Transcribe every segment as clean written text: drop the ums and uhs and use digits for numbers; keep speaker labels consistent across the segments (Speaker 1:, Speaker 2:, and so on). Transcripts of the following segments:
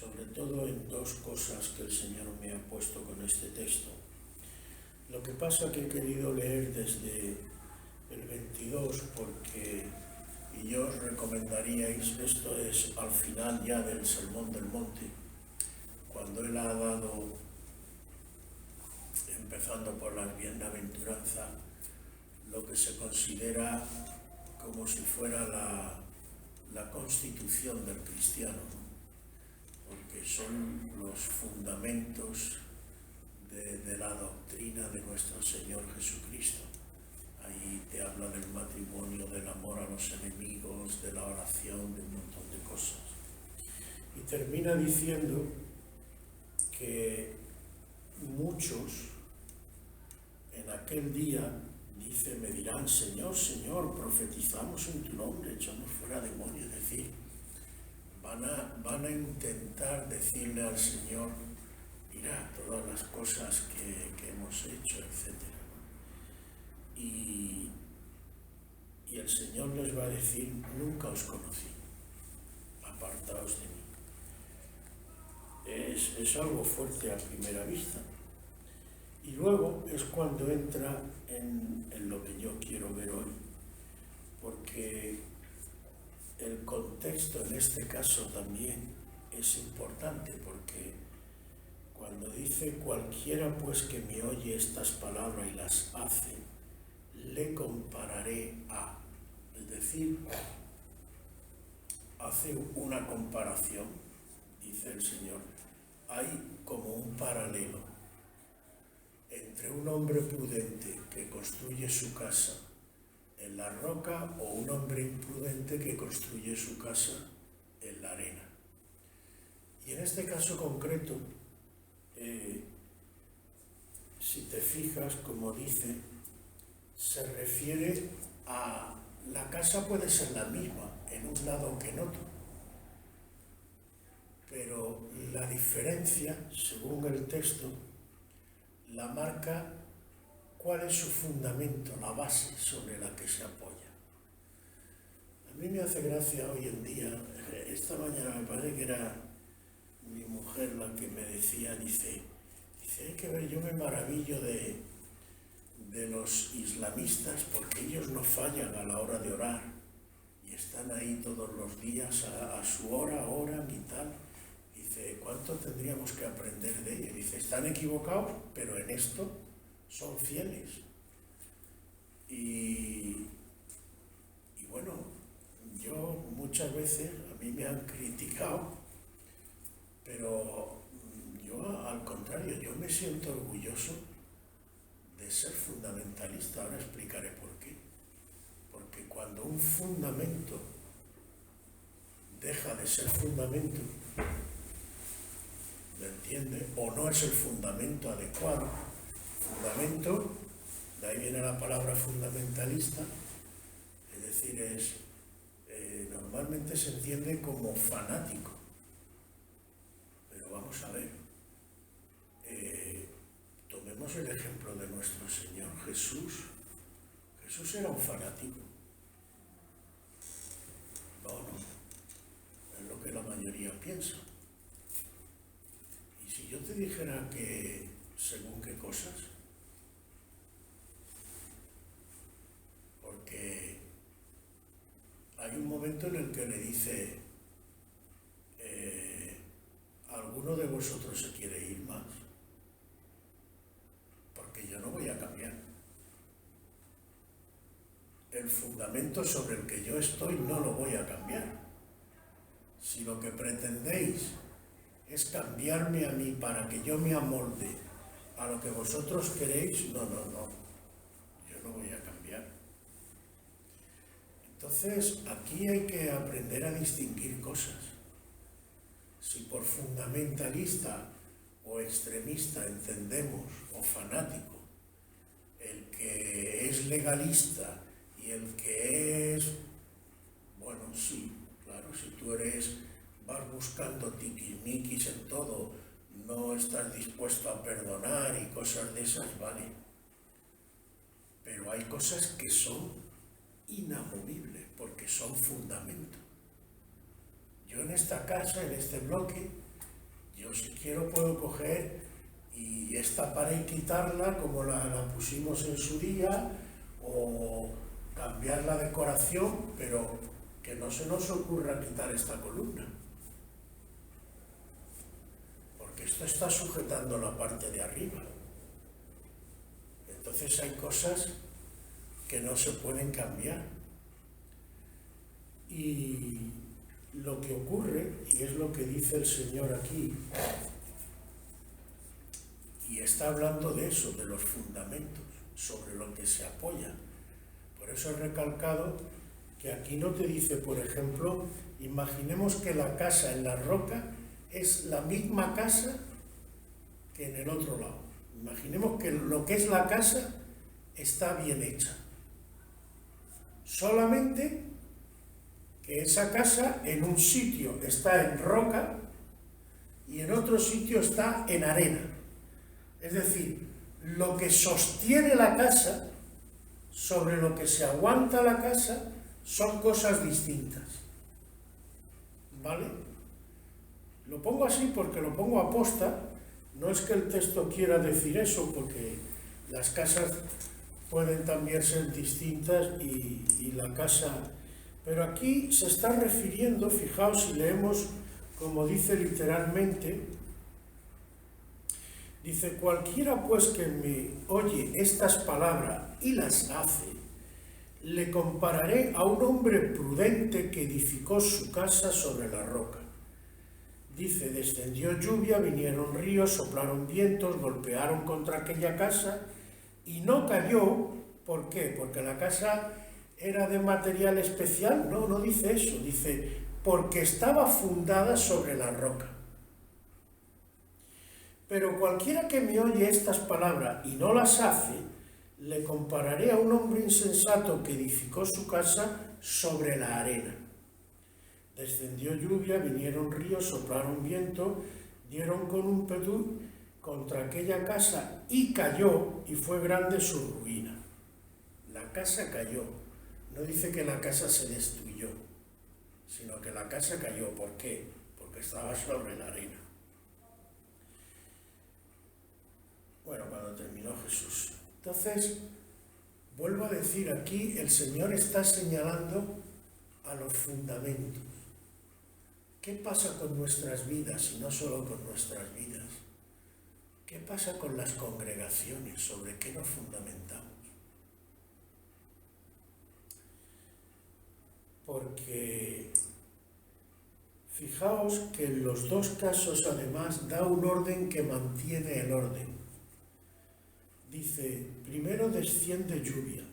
Speaker 1: sobre todo en dos cosas que el Señor me ha puesto con este texto. Lo que pasa que he querido leer desde el 22 porque, y yo os recomendaríais, esto es al final ya del Sermón del Monte, cuando Él ha dado, empezando por la bienaventuranza, lo que se considera como si fuera la constitución del cristiano, ¿no? Porque son los fundamentos de la doctrina de nuestro Señor Jesucristo. Ahí te habla del matrimonio, del amor a los enemigos, de la oración, de un montón de cosas. Y termina diciendo que muchos en aquel día, dice, me dirán, Señor, Señor, profetizamos en tu nombre, echamos fuera demonios. Es decir, van a intentar decirle al Señor, mira todas las cosas que hemos hecho, etc. Y el Señor les va a decir, nunca os conocí, apartaos de mí. Es algo fuerte a primera vista. Y luego es cuando entra en lo que yo quiero ver hoy, porque el contexto en este caso también es importante, porque cuando dice cualquiera pues que me oye estas palabras y las hace, le compararé a, es decir, hace una comparación, dice el Señor, hay como un paralelo entre un hombre prudente que construye su casa en la roca o un hombre imprudente que construye su casa en la arena. Y en este caso concreto, si te fijas, como dice, se refiere a la casa puede ser la misma en un lado que en otro, pero la diferencia, según el texto, la marca cuál es su fundamento, la base sobre la que se apoya. A mí me hace gracia hoy en día, esta mañana me parece que era mi mujer la que me decía, dice, hay que ver, yo me maravillo de los islamistas porque ellos no fallan a la hora de orar y están ahí todos los días a su hora, oran y tal. Dice, ¿cuánto tendríamos que aprender de ellos? Dice, están equivocados, pero en esto son fieles. Y bueno, yo muchas veces, a mí me han criticado, pero yo al contrario, yo me siento orgulloso de ser fundamentalista. Ahora explicaré por qué. Porque cuando un fundamento deja de ser fundamento, ¿me entiende? O no es el fundamento adecuado. Fundamento, de ahí viene la palabra fundamentalista, es decir, normalmente se entiende como fanático. Pero vamos a ver, tomemos el ejemplo de nuestro Señor Jesús. Jesús era un fanático. No, es lo que la mayoría piensa. Y si yo te dijera que, según qué cosas, porque hay un momento en el que le dice, ¿alguno de vosotros se quiere ir más? Porque yo no voy a cambiar. El fundamento sobre el que yo estoy no lo voy a cambiar. Si lo que pretendéis es cambiarme a mí para que yo me amolde a lo que vosotros queréis, no, yo no voy a cambiar. Entonces, aquí hay que aprender a distinguir cosas. Si por fundamentalista o extremista entendemos, o fanático, el que es legalista y el que es, bueno, sí, claro, si tú vas buscando tiquismiquis en todo, no estás dispuesto a perdonar y cosas de esas, vale. Pero hay cosas que son inamovibles porque son fundamento. Yo en esta casa, en este bloque, pero si quiero puedo coger y esta pared quitarla como la pusimos en su día, o cambiar la decoración, pero que no se nos ocurra quitar esta columna, porque esto está sujetando la parte de arriba. Entonces hay cosas que no se pueden cambiar. Y lo que ocurre, y es lo que dice el Señor aquí, y está hablando de eso, de los fundamentos, sobre lo que se apoya. Por eso he recalcado que aquí no te dice, por ejemplo, imaginemos que la casa en la roca es la misma casa que en el otro lado. Imaginemos que lo que es la casa está bien hecha. Solamente que esa casa en un sitio está en roca y en otro sitio está en arena. Es decir, lo que sostiene la casa, sobre lo que se aguanta la casa, son cosas distintas. ¿Vale? Lo pongo así porque lo pongo aposta. No es que el texto quiera decir eso, porque las casas pueden también ser distintas y la casa... Pero aquí se está refiriendo, fijaos si leemos como dice literalmente, dice, cualquiera pues que me oye estas palabras y las hace, le compararé a un hombre prudente que edificó su casa sobre la roca. Dice, descendió lluvia, vinieron ríos, soplaron vientos, golpearon contra aquella casa y no cayó. ¿Por qué? Porque la casa era de material especial. No, no dice eso. Dice, porque estaba fundada sobre la roca. Pero cualquiera que me oye estas palabras y no las hace, le compararé a un hombre insensato que edificó su casa sobre la arena. Descendió lluvia, vinieron ríos, soplaron viento, dieron con un pedú contra aquella casa y cayó, y fue grande su ruina. La casa cayó. No dice que la casa se destruyó, sino que la casa cayó. ¿Por qué? Porque estaba sobre la arena. Bueno, cuando terminó Jesús. Entonces, vuelvo a decir, aquí el Señor está señalando a los fundamentos. ¿Qué pasa con nuestras vidas y no solo con nuestras vidas? ¿Qué pasa con las congregaciones? ¿Sobre qué nos fundamentamos? Porque fijaos que en los dos casos además da un orden que mantiene el orden. Dice, primero desciende lluvia,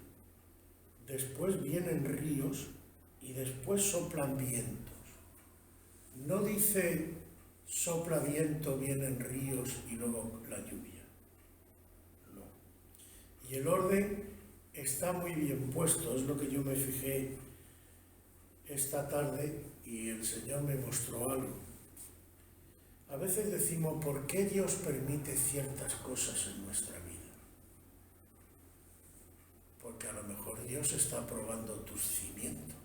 Speaker 1: después vienen ríos y después soplan vientos. No dice sopla viento, vienen ríos y luego la lluvia. No. Y el orden está muy bien puesto, es lo que yo me fijé esta tarde y el Señor me mostró algo. A veces decimos, ¿por qué Dios permite ciertas cosas en nuestra vida? Porque a lo mejor Dios está probando tus cimientos.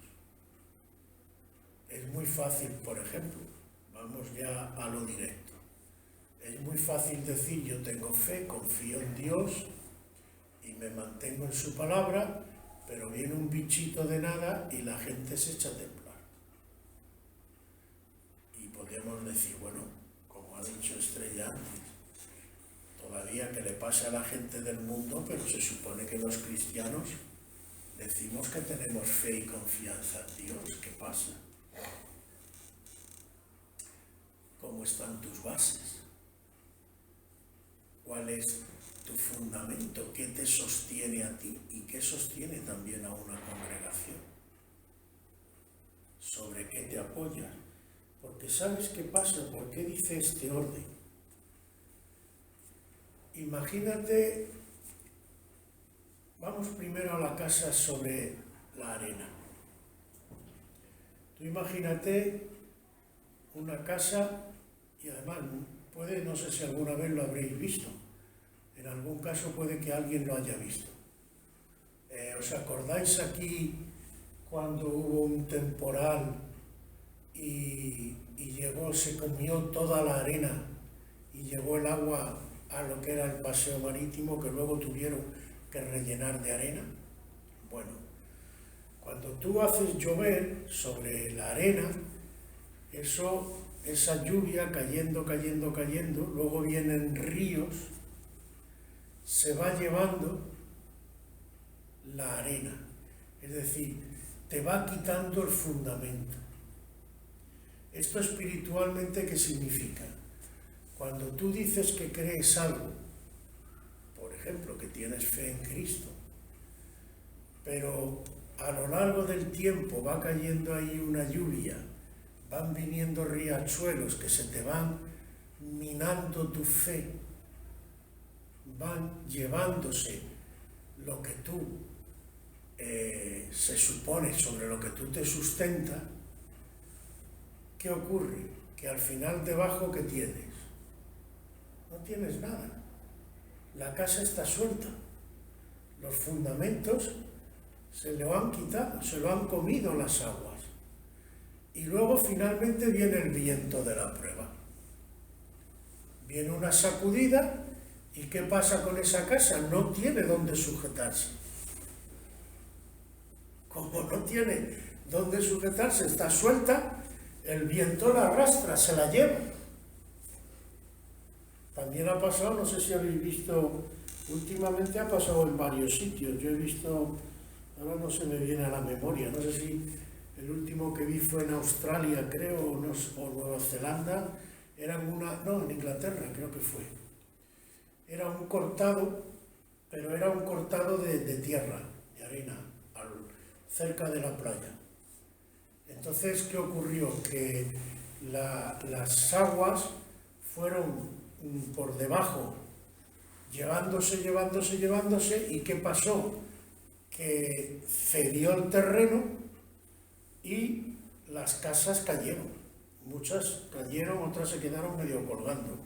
Speaker 1: Es muy fácil, por ejemplo, vamos ya a lo directo. Es muy fácil decir, yo tengo fe, confío en Dios y me mantengo en su palabra, pero viene un bichito de nada y la gente se echa a temblar. Y podemos decir, bueno, como ha dicho Estrella antes, todavía que le pasa a la gente del mundo, pero se supone que los cristianos decimos que tenemos fe y confianza en Dios. ¿Qué pasa? ¿Cómo están tus bases? ¿Cuál es tu fundamento? ¿Qué te sostiene a ti y qué sostiene también a una congregación? ¿Sobre qué te apoyas? Porque ¿sabes qué pasa? ¿Por qué dice este orden? Imagínate, vamos primero a la casa sobre la arena. Tú imagínate una casa, y además puede, no sé si alguna vez lo habréis visto, en algún caso puede que alguien lo haya visto. ¿Os acordáis aquí cuando hubo un temporal y llegó, se comió toda la arena y llegó el agua a lo que era el paseo marítimo, que luego tuvieron que rellenar de arena. Bueno, cuando tú haces llover sobre la arena, esa lluvia cayendo, luego vienen ríos, se va llevando la arena, es decir, te va quitando el fundamento. ¿Esto espiritualmente qué significa? Cuando tú dices que crees algo, por ejemplo, que tienes fe en Cristo, pero a lo largo del tiempo va cayendo ahí una lluvia, van viniendo riachuelos que se te van minando tu fe, van llevándose lo que tú se supone sobre lo que tú te sustentas. ¿Qué ocurre? Que al final debajo, ¿qué tienes? No tienes nada. La casa está suelta. Los fundamentos se lo han quitado, se lo han comido las aguas. Y luego finalmente viene el viento de la prueba. Viene una sacudida y ¿qué pasa con esa casa? No tiene dónde sujetarse. Como no tiene dónde sujetarse, está suelta, el viento la arrastra, se la lleva. También ha pasado, no sé si habéis visto, últimamente ha pasado en varios sitios. Yo he visto, ahora no se me viene a la memoria, no sé si el último que vi fue en Australia, creo, o Nueva Zelanda, en Inglaterra creo que fue. Era un cortado, pero era un cortado de tierra, de arena, cerca de la playa. Entonces, ¿qué ocurrió? Que las aguas fueron por debajo, llevándose, ¿y qué pasó? Que cedió el terreno y las casas cayeron. Muchas cayeron, otras se quedaron medio colgando.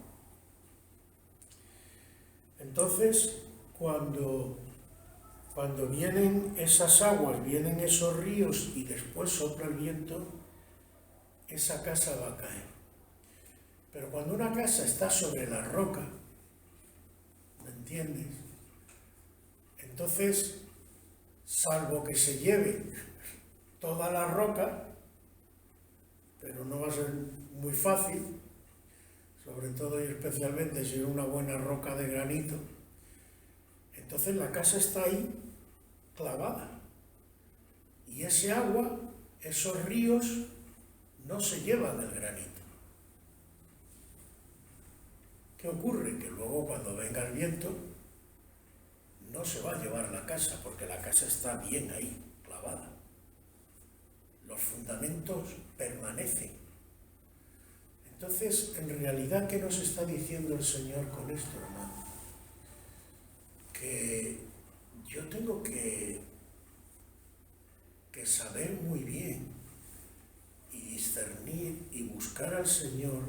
Speaker 1: Entonces, cuando vienen esas aguas, vienen esos ríos y después sopla el viento, esa casa va a caer. Pero cuando una casa está sobre la roca, ¿me entiendes? Entonces, salvo que se lleve toda la roca, pero no va a ser muy fácil, sobre todo y especialmente si es una buena roca de granito, entonces la casa está ahí clavada. Y ese agua, esos ríos, no se llevan el granito. ¿Qué ocurre? Que luego cuando venga el viento, no se va a llevar la casa, porque la casa está bien ahí, clavada. Los fundamentos permanecen. Entonces, en realidad, ¿qué nos está diciendo el Señor con esto, hermano? Que yo tengo que saber muy bien y discernir y buscar al Señor,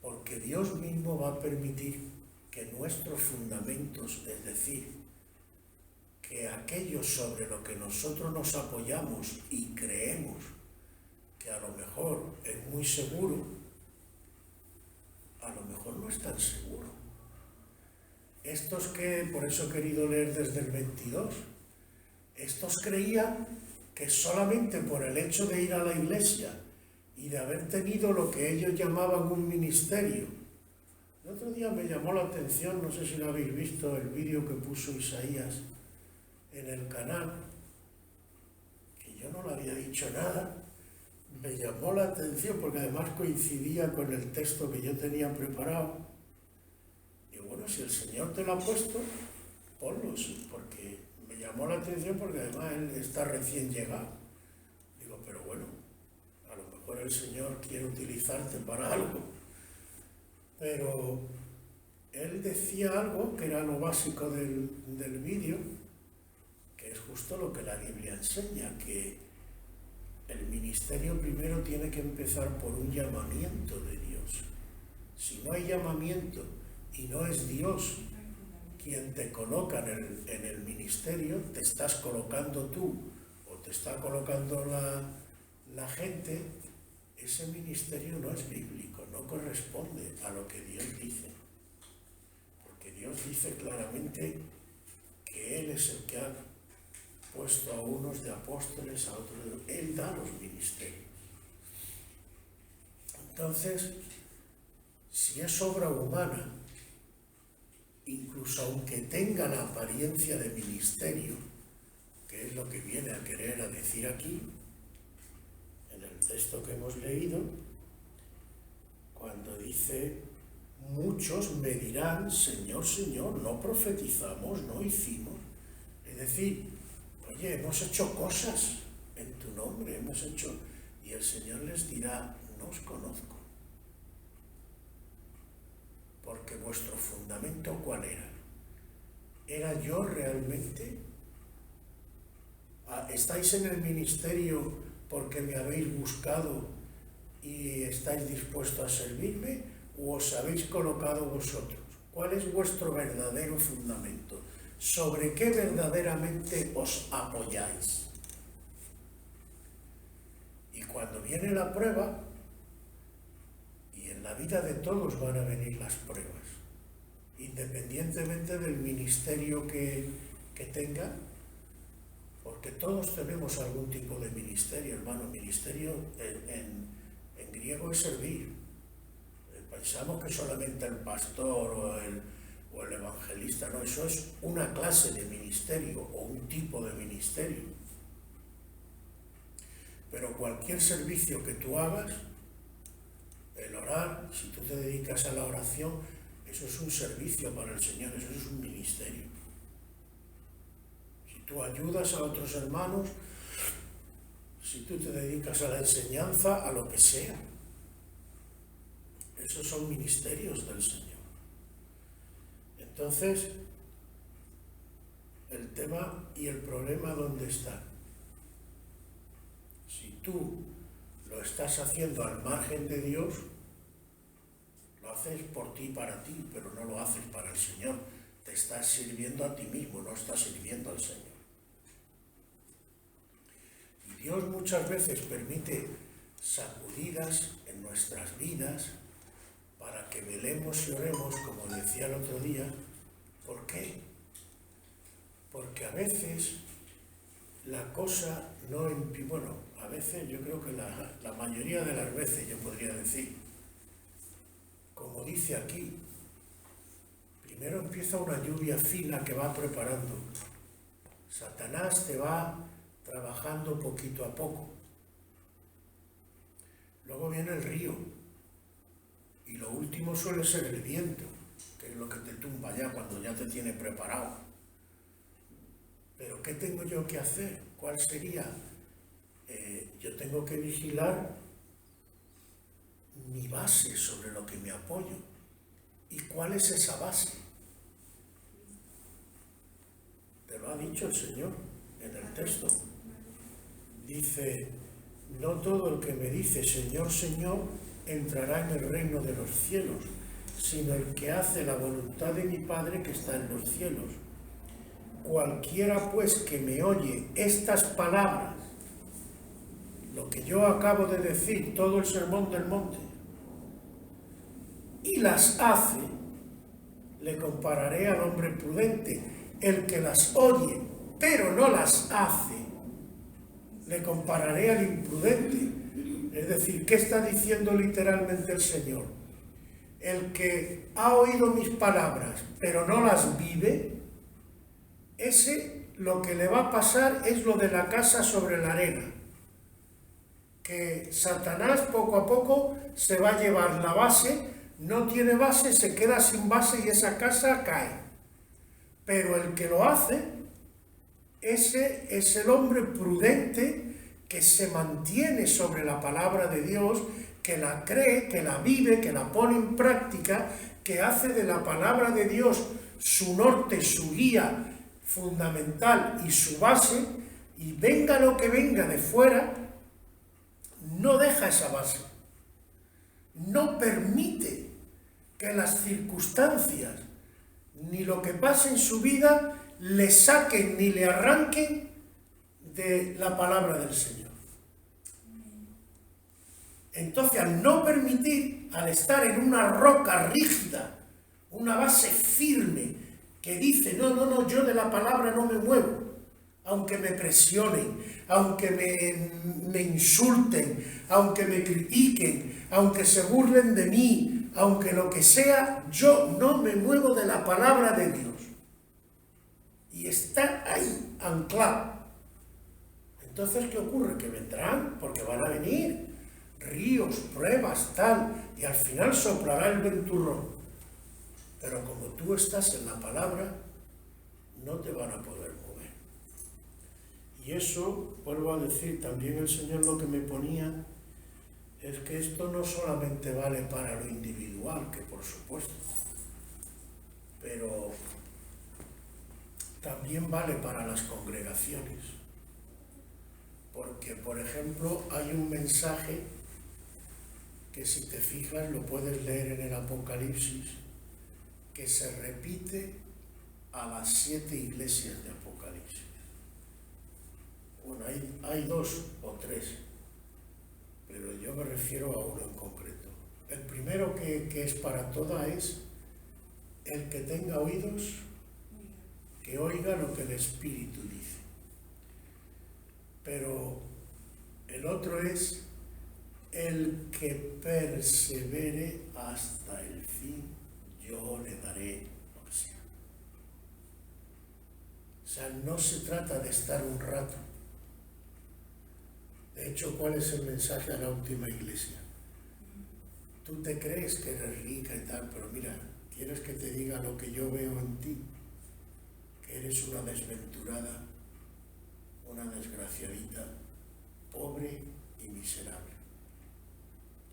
Speaker 1: porque Dios mismo va a permitir que nuestros fundamentos, es decir, que aquello sobre lo que nosotros nos apoyamos y creemos que a lo mejor es muy seguro, a lo mejor no es tan seguro. Estos que, por eso he querido leer desde el 22, estos creían que solamente por el hecho de ir a la iglesia y de haber tenido lo que ellos llamaban un ministerio. El otro día me llamó la atención, no sé si lo habéis visto, el vídeo que puso Isaías en el canal, que yo no le había dicho nada, me llamó la atención porque además coincidía con el texto que yo tenía preparado. Y bueno, si el Señor te lo ha puesto, ponlo, sí, porque me llamó la atención porque además él está recién llegado. Digo, pero bueno, a lo mejor el Señor quiere utilizarte para algo. Pero él decía algo que era lo básico del vídeo, que es justo lo que la Biblia enseña, que el ministerio primero tiene que empezar por un llamamiento de Dios. Si no hay llamamiento y no es Dios quien te coloca en el ministerio, te estás colocando tú o te está colocando la gente, ese ministerio no es bíblico, no no corresponde a lo que Dios dice. Porque Dios dice claramente que Él es el que ha puesto a unos de apóstoles, a otros de... Él da los ministerios. Entonces, si es obra humana, incluso aunque tenga la apariencia de ministerio, que es lo que viene a querer a decir aquí, en el texto que hemos leído, cuando dice, muchos me dirán, Señor, Señor, no profetizamos, no hicimos. Es decir, oye, hemos hecho cosas en tu nombre, hemos hecho... Y el Señor les dirá, no os conozco. Porque vuestro fundamento, ¿cuál era? ¿Era yo realmente? ¿Estáis en el ministerio porque me habéis buscado y estáis dispuestos a servirme? ¿O os habéis colocado vosotros? ¿Cuál es vuestro verdadero fundamento? ¿Sobre qué verdaderamente os apoyáis? Y cuando viene la prueba, y en la vida de todos van a venir las pruebas, independientemente del ministerio que tengan, porque todos tenemos algún tipo de ministerio, hermano. Ministerio en griego es servir. Pensamos que solamente el pastor o el evangelista, no, eso es una clase de ministerio o un tipo de ministerio. Pero cualquier servicio que tú hagas, el orar, si tú te dedicas a la oración, eso es un servicio para el Señor, eso es un ministerio. Si tú ayudas a otros hermanos, si tú te dedicas a la enseñanza, a lo que sea, esos son ministerios del Señor. Entonces, el tema y el problema, ¿dónde está? Si tú lo estás haciendo al margen de Dios, lo haces por ti, para ti, pero no lo haces para el Señor. Te estás sirviendo a ti mismo, no estás sirviendo al Señor. Y Dios muchas veces permite sacudidas en nuestras vidas para que velemos y oremos, como decía el otro día. ¿Por qué? Porque a veces la cosa no... Bueno, a veces yo creo que la mayoría de las veces, yo podría decir, como dice aquí, primero empieza una lluvia fina que va preparando. Satanás te va trabajando poquito a poco. Luego viene el río. Y lo último suele ser el viento, que es lo que te tumba ya cuando ya te tiene preparado. Pero ¿qué tengo yo que hacer? ¿Cuál sería? Yo tengo que vigilar mi base sobre lo que me apoyo. ¿Y cuál es esa base? Te lo ha dicho el Señor en el texto. Dice, no todo el que me dice Señor, Señor, entrará en el reino de los cielos, sino el que hace la voluntad de mi Padre que está en los cielos. Cualquiera pues que me oye estas palabras, lo que yo acabo de decir, todo el sermón del monte, y las hace, le compararé al hombre prudente. El que las oye, pero no las hace, le compararé al imprudente. Es decir, ¿qué está diciendo literalmente el Señor? El que ha oído mis palabras, pero no las vive, ese lo que le va a pasar es lo de la casa sobre la arena. Que Satanás poco a poco se va a llevar la base, no tiene base, se queda sin base y esa casa cae. Pero el que lo hace, ese es el hombre prudente que se mantiene sobre la palabra de Dios, que la cree, que la vive, que la pone en práctica, que hace de la palabra de Dios su norte, su guía fundamental y su base, y venga lo que venga de fuera, no deja esa base, no permite que las circunstancias ni lo que pase en su vida le saquen ni le arranquen de la palabra del Señor. Entonces, al no permitir, al estar en una roca rígida, una base firme, que dice, no, yo de la palabra no me muevo, aunque me presionen, aunque me insulten, aunque me critiquen, aunque se burlen de mí, aunque lo que sea, yo no me muevo de la palabra de Dios. Y está ahí, anclado. Entonces, ¿qué ocurre? Que vendrán, porque van a venir ríos, pruebas, tal, y al final soplará el venturrón. Pero como tú estás en la palabra, no te van a poder mover. Y eso, vuelvo a decir, también el Señor lo que me ponía es que esto no solamente vale para lo individual, que por supuesto, pero también vale para las congregaciones. Porque, por ejemplo, hay un mensaje que si te fijas lo puedes leer en el Apocalipsis, que se repite a las 7 iglesias de Apocalipsis. Bueno, hay 2 o 3, pero yo me refiero a uno en concreto. El primero que es para toda es: el que tenga oídos, que oiga lo que el Espíritu dice. Pero el otro es: el que persevere hasta el fin, yo le daré lo que sea. O sea, no se trata de estar un rato. De hecho, ¿cuál es el mensaje a la última iglesia? Tú te crees que eres rica y tal, pero mira, ¿quieres que te diga lo que yo veo en ti? Que eres una desventurada, una desgraciadita, pobre y miserable.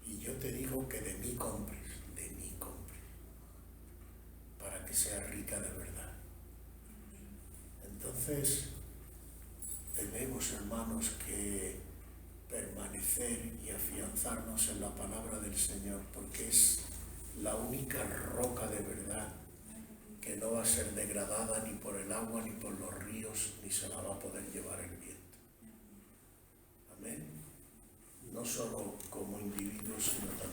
Speaker 1: Y yo te digo que de mí compres, para que seas rica de verdad. Entonces, tenemos, hermanos, que permanecer y afianzarnos en la palabra del Señor, porque es la única roca de verdad que no va a ser degradada ni por el agua, ni por los ríos, ni se la va a poder llevar el viento. Amén. No solo como individuos, sino también